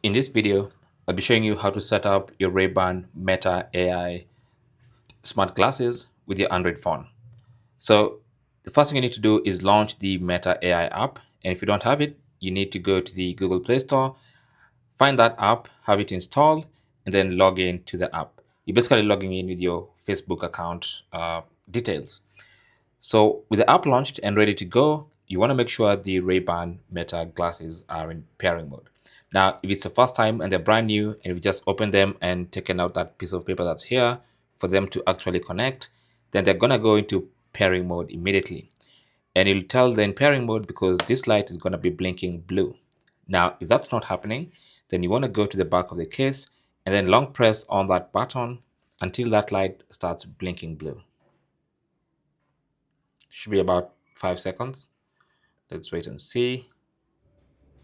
In this video, I'll be showing you how to set up your Ray-Ban Meta AI smart glasses with your Android phone. So the first thing you need to do is launch the Meta AI app. And if you don't have it, you need to go to the Google Play Store, find that app, have it installed, and then log in to the app. You're basically logging in with your Facebook account details. So with the app launched and ready to go, you want to make sure the Ray-Ban Meta glasses are in pairing mode. Now, if it's the first time and they're brand new, and you've just opened them and taken out that piece of paper that's here for them to actually connect, then they're going to go into pairing mode immediately. And you'll tell they're in pairing mode because this light is going to be blinking blue. Now, if that's not happening, then you want to go to the back of the case and then long press on that button until that light starts blinking blue. Should be about 5 seconds. Let's wait and see.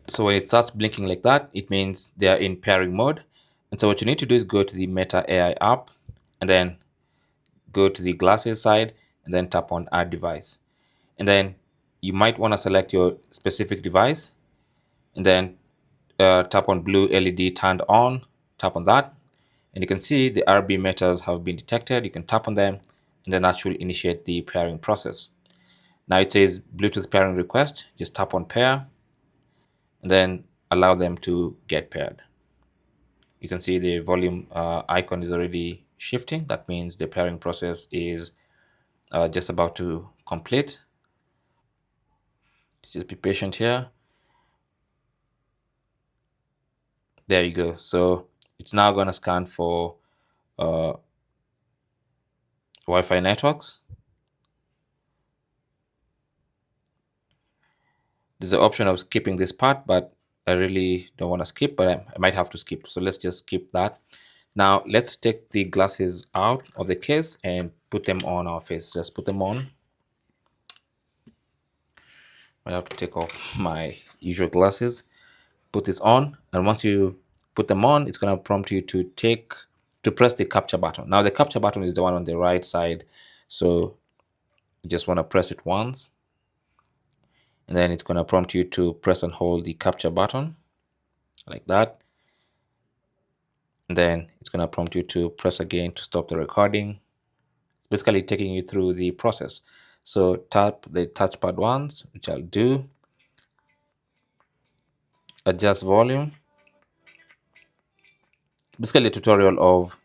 So when it starts blinking like that, it means they are in pairing mode. And so what you need to do is go to the Meta AI app and then go to the glasses side and then tap on add device. And then you might want to select your specific device and then tap on blue LED turned on, tap on that. And you can see the RB meters have been detected. You can tap on them and then that will initiate the pairing process. Now it says Bluetooth pairing request. Just tap on pair and then allow them to get paired. You can see the volume icon is already shifting. That means the pairing process is just about to complete. Just be patient here. There you go. So it's now going to scan for Wi-Fi networks. There's the option of skipping this part, but I really don't want to skip, but I might have to skip. So let's just skip that. Now let's take the glasses out of the case and put them on our face. Let's put them on. I have to take off my usual glasses, put this on, and once you put them on, it's going to prompt you to press the capture button. Now the capture button is the one on the right side, so you just want to press it once, and then it's going to prompt you to press and hold the capture button like that. And then it's going to prompt you to press again to stop the recording. It's basically taking you through the process. So tap the touchpad once, which I'll do. Adjust volume. Basically a tutorial of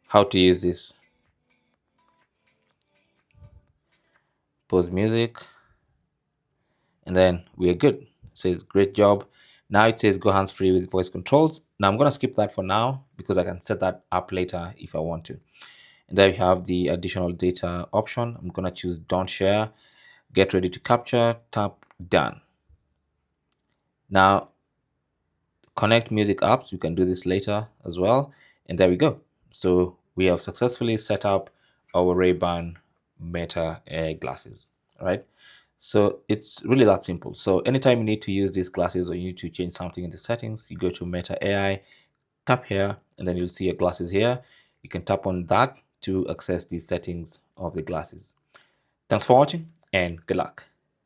how to use this. Pause music. And then we are good. It says great job. Now it says go hands free with voice controls. Now I'm going to skip that for now because I can set that up later if I want to. And there we have the additional data option. I'm going to choose don't share, get ready to capture, tap done. Now connect music apps. We can do this later as well. And there we go. So we have successfully set up our Ray-Ban Meta Air glasses, right? So it's really that simple. So anytime you need to use these glasses or you need to change something in the settings, you go to Meta AI, tap here, and then you'll see your glasses here. You can tap on that to access the settings of the glasses. Thanks for watching and good luck.